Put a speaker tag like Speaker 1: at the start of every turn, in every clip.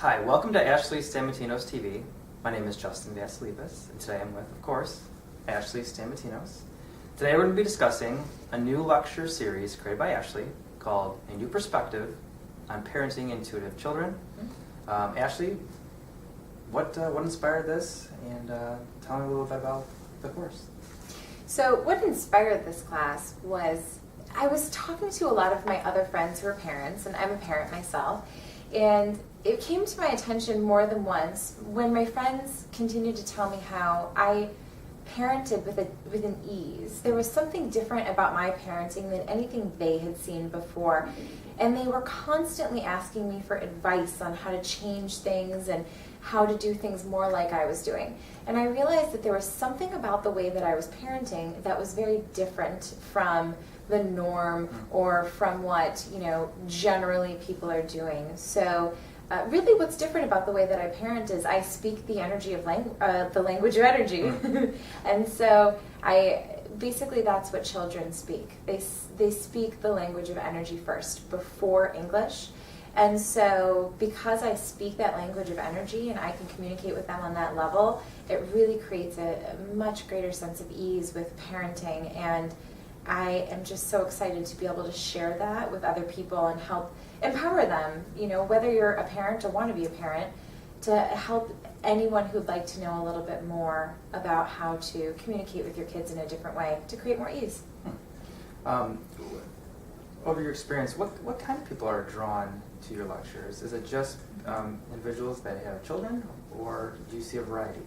Speaker 1: Hi, welcome to Ashley Stamatinos TV. My name is Justin Vasilievas, and today I'm with, of course, Ashley Stamatinos. Today we're going to be discussing a new lecture series created by Ashley called A New Perspective on Parenting Intuitive Children. Ashley, what inspired this? And tell me a little bit about the course.
Speaker 2: So what inspired this class was I was talking to a lot of my other friends who are parents, and I'm a parent myself, and it came to my attention more than once when my friends continued to tell me how I parented with an ease. There was something different about my parenting than anything they had seen before. And they were constantly asking me for advice on how to change things and how to do things more like I was doing. And I realized that there was something about the way that I was parenting that was very different from the norm or from what, generally people are doing. So really what's different about the way that I parent is I speak the energy of the language of energy. And so basically that's what children speak. They speak the language of energy first before English. And so because I speak that language of energy and I can communicate with them on that level, it really creates a much greater sense of ease with parenting. And I am just so excited to be able to share that with other people and help empower them, whether you're a parent or want to be a parent, to help anyone who'd like to know a little bit more about how to communicate with your kids in a different way to create more ease.
Speaker 1: Over your experience, what kind of people are drawn to your lectures? Is it just individuals that have children, or do you see a variety?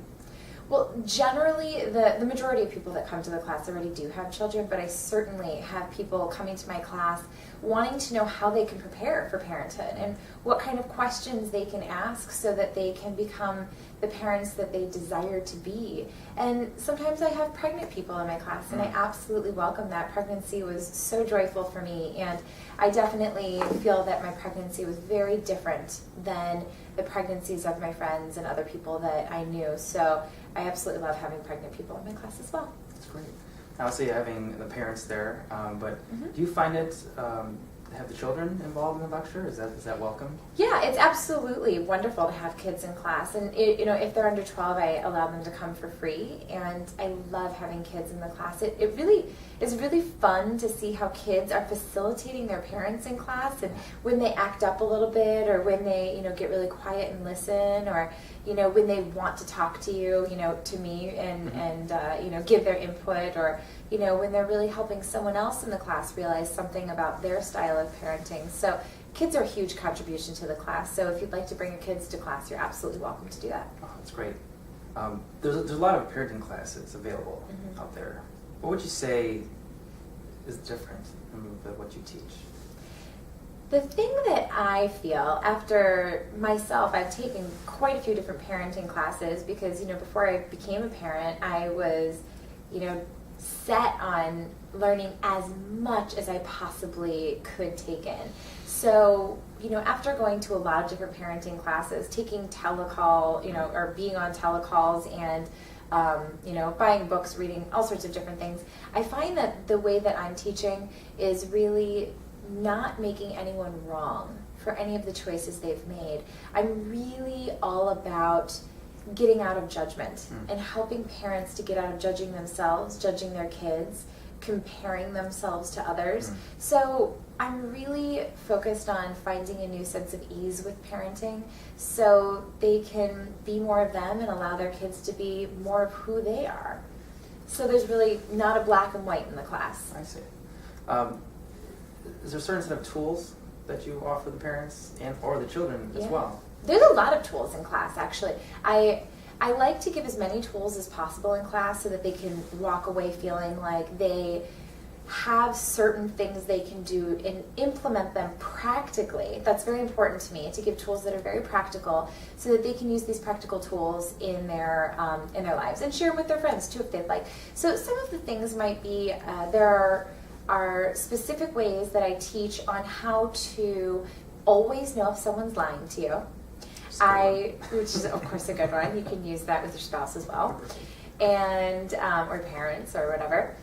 Speaker 2: Well, generally, the majority of people that come to the class already do have children, but I certainly have people coming to my class wanting to know how they can prepare for parenthood and what kind of questions they can ask so that they can become the parents that they desire to be. And sometimes I have pregnant people in my class, and I absolutely welcome that. Pregnancy was so joyful for me, and I definitely feel that my pregnancy was very different than the pregnancies of my friends and other people that I knew. So I absolutely love having pregnant people in my class as well.
Speaker 1: That's great. Obviously having the parents there, but do you find it have the children involved in the lecture? Is that welcome?
Speaker 2: Yeah, it's absolutely wonderful to have kids in class, and if they're under 12, I allow them to come for free, and I love having kids in the class. It really is really fun to see how kids are facilitating their parents in class, and when they act up a little bit, or when they get really quiet and listen, or when they want to talk to you, to me, and give their input, or when they're really helping someone else in the class realize something about their style of parenting. So kids are a huge contribution to the class. So if you'd like to bring your kids to class, you're absolutely welcome to do that.
Speaker 1: Oh, that's great. There's a lot of parenting classes available out there. What would you say is different from what you teach?
Speaker 2: The thing that I feel after myself, I've taken quite a few different parenting classes because, before I became a parent, I was, set on learning as much as I possibly could take in. So, after going to a lot of different parenting classes, taking telecall, or being on telecalls and, buying books, reading all sorts of different things, I find that the way that I'm teaching is really not making anyone wrong for any of the choices they've made. I'm really all about getting out of judgment and helping parents to get out of judging themselves, judging their kids, comparing themselves to others. So I'm really focused on finding a new sense of ease with parenting so they can be more of them and allow their kids to be more of who they are. So there's really not a black and white in the class.
Speaker 1: I see. Is there a certain set of tools that you offer the parents and or the children as well?
Speaker 2: There's a lot of tools in class, actually. I like to give as many tools as possible in class so that they can walk away feeling like they have certain things they can do and implement them practically. That's very important to me, to give tools that are very practical so that they can use these practical tools in their lives and share them with their friends too if they'd like. So some of the things might be, there are specific ways that I teach on how to always know if someone's lying to you. Which is of course a good one. You can use that with your spouse as well, and or parents or whatever.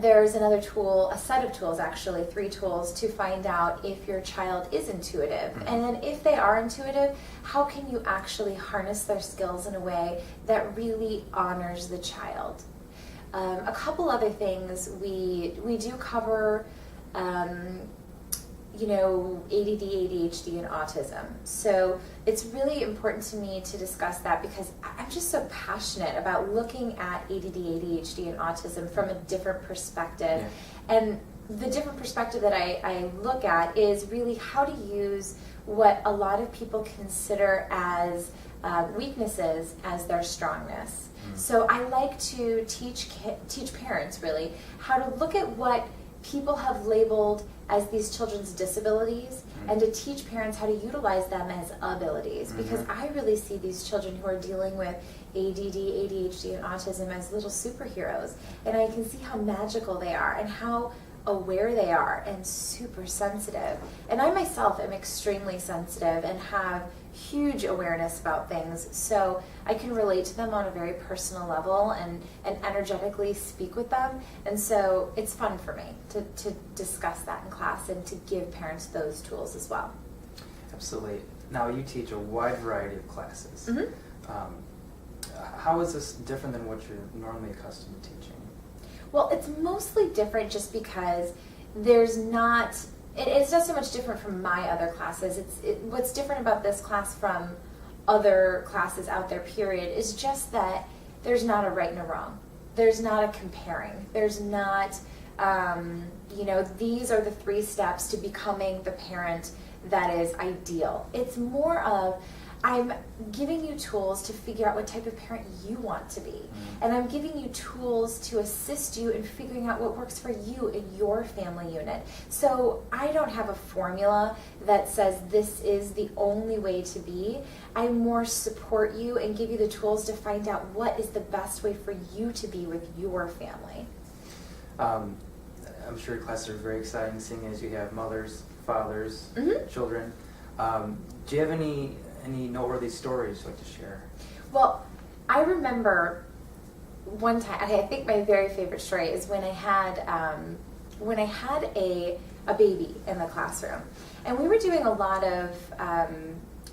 Speaker 2: there's another tool, a set of tools actually, 3 tools to find out if your child is intuitive.
Speaker 1: Mm-hmm.
Speaker 2: And then if they are intuitive, how can you actually harness their skills in a way that really honors the child? A couple other things we do cover, ADD, ADHD, and autism. So it's really important to me to discuss that because I'm just so passionate about looking at ADD, ADHD, and autism from a different perspective. Yeah. And the different perspective that I look at is really how to use what a lot of people consider as weaknesses as their strongness. Mm-hmm. So I like to teach parents really how to look at what people have labeled as these children's disabilities, mm-hmm. and to teach parents how to utilize them as abilities, mm-hmm. because I really see these children who are dealing with ADD, ADHD, and autism as little superheroes, and I can see how magical they are and how aware they are and super sensitive. And I myself am extremely sensitive and have huge awareness about things, so I can relate to them on a very personal level and energetically speak with them, and so it's fun for me to discuss that in class and to give parents those tools as well.
Speaker 1: Absolutely. Now you teach a wide variety of classes.
Speaker 2: Mm-hmm.
Speaker 1: How is this different than what you're normally accustomed to teaching?
Speaker 2: Well, it's mostly different just because it's not so much different from my other classes. What's different about this class from other classes out there, period, is just that there's not a right and a wrong. There's not a comparing. There's not, these are the 3 steps to becoming the parent that is ideal. It's more of, I'm giving you tools to figure out what type of parent you want to be. Mm-hmm. And I'm giving you tools to assist you in figuring out what works for you in your family unit. So I don't have a formula that says this is the only way to be. I more support you and give you the tools to find out what is the best way for you to be with your family.
Speaker 1: I'm sure your classes are very exciting, seeing as you have mothers, fathers, mm-hmm. children. Do you have any noteworthy stories you'd like to share?
Speaker 2: Well, I remember one time, I think my very favorite story is when I had a baby in the classroom, and we were doing a lot of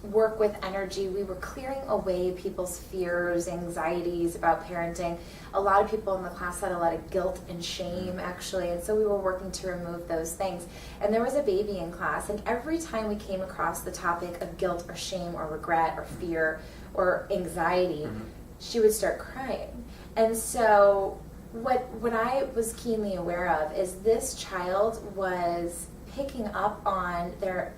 Speaker 2: work with energy. We were clearing away people's fears, anxieties about parenting. A lot of people in the class had a lot of guilt and shame, actually, and so we were working to remove those things. And there was a baby in class, and every time we came across the topic of guilt or shame or regret or fear or anxiety, mm-hmm. she would start crying. And so what I was keenly aware of is this child was picking up on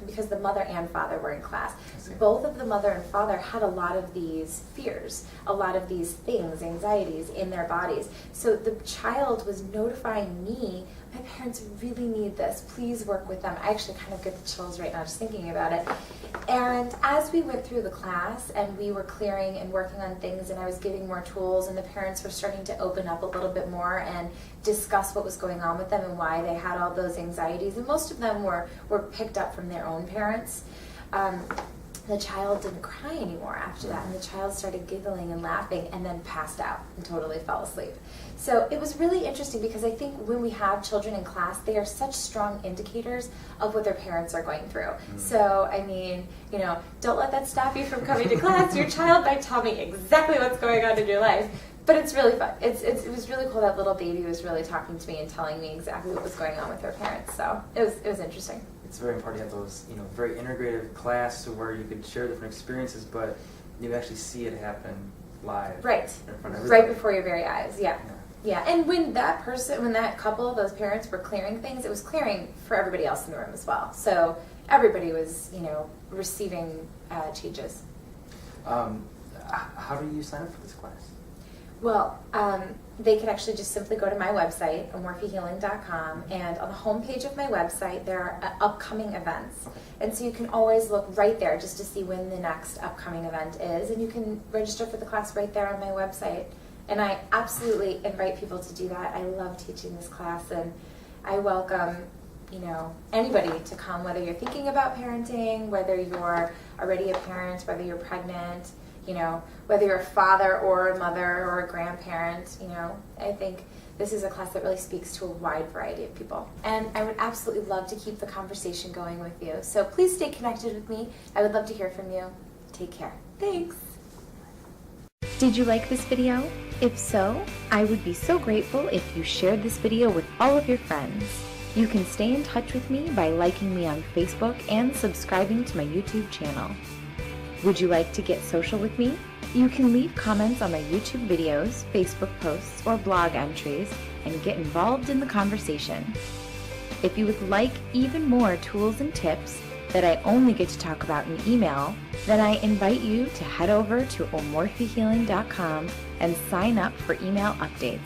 Speaker 2: because the mother and father were in class. Both of the mother and father had a lot of these fears, a lot of these things, anxieties in their bodies. So the child was notifying me, my parents really need this, please work with them. I actually kind of get the chills right now just thinking about it. And as we went through the class and we were clearing and working on things and I was giving more tools and the parents were starting to open up a little bit more and discuss what was going on with them and why they had all those anxieties, and most of them were picked up from their own parents. The child didn't cry anymore after that, and the child started giggling and laughing and then passed out and totally fell asleep. So it was really interesting because I think when we have children in class, they are such strong indicators of what their parents are going through. Mm-hmm. So, I mean, don't let that stop you from coming to class. Your child might tell me exactly what's going on in your life. But it's really fun. It was really cool. That little baby was really talking to me and telling me exactly what was going on with her parents. So it was interesting.
Speaker 1: It's very important to have those, very integrative class where you could share different experiences, but you actually see it happen live.
Speaker 2: Right.
Speaker 1: In front of everybody.
Speaker 2: Right before your very eyes. Yeah. And when that couple, those parents were clearing things, it was clearing for everybody else in the room as well. So everybody was, receiving changes.
Speaker 1: How do you sign up for this class?
Speaker 2: Well, they can actually just simply go to my website, amorphihealing.com, and on the homepage of my website, there are upcoming events. Okay. And so you can always look right there just to see when the next upcoming event is, and you can register for the class right there on my website. And I absolutely invite people to do that. I love teaching this class, and I welcome, anybody to come, whether you're thinking about parenting, whether you're already a parent, whether you're pregnant, whether you're a father or a mother or a grandparent, I think this is a class that really speaks to a wide variety of people. And I would absolutely love to keep the conversation going with you. So please stay connected with me. I would love to hear from you. Take care. Thanks. Did you like this video? If so, I would be so grateful if you shared this video with all of your friends. You can stay in touch with me by liking me on Facebook and subscribing to my YouTube channel. Would you like to get social with me? You can leave comments on my YouTube videos, Facebook posts, or blog entries and get involved in the conversation. If you would like even more tools and tips that I only get to talk about in email, then I invite you to head over to omorphihealing.com and sign up for email updates.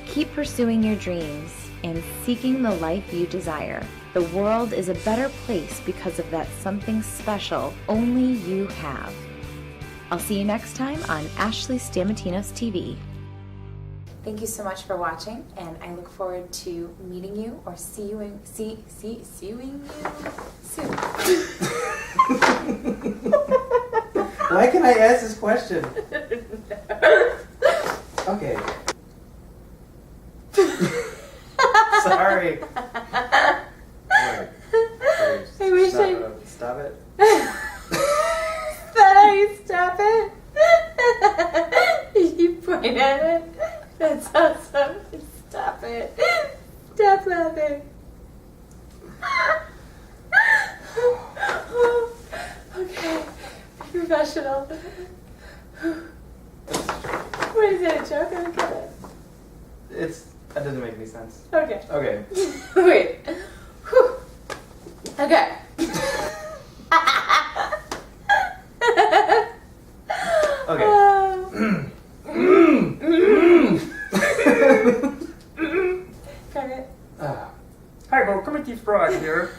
Speaker 2: Keep pursuing your dreams and seeking the life you desire. The world is a better place because of that something special only you have. I'll see you next time on Ashley Stamatinos TV. Thank you so much for watching, and I look forward to meeting you or seeing you soon.
Speaker 1: Why can I ask this question? Okay. Sorry.
Speaker 2: I wish
Speaker 1: Stop it.
Speaker 2: Is that how you stop it? You point at it? That's awesome. Stop it. Stop laughing. Okay. Be professional. What is it, a joke? I don't get it.
Speaker 1: That doesn't make any sense.
Speaker 2: Okay.
Speaker 1: Okay.
Speaker 2: Wait. Whew. Okay.
Speaker 1: Okay.
Speaker 2: Kermit.
Speaker 1: Hi, Bo. Kermit the Frog here.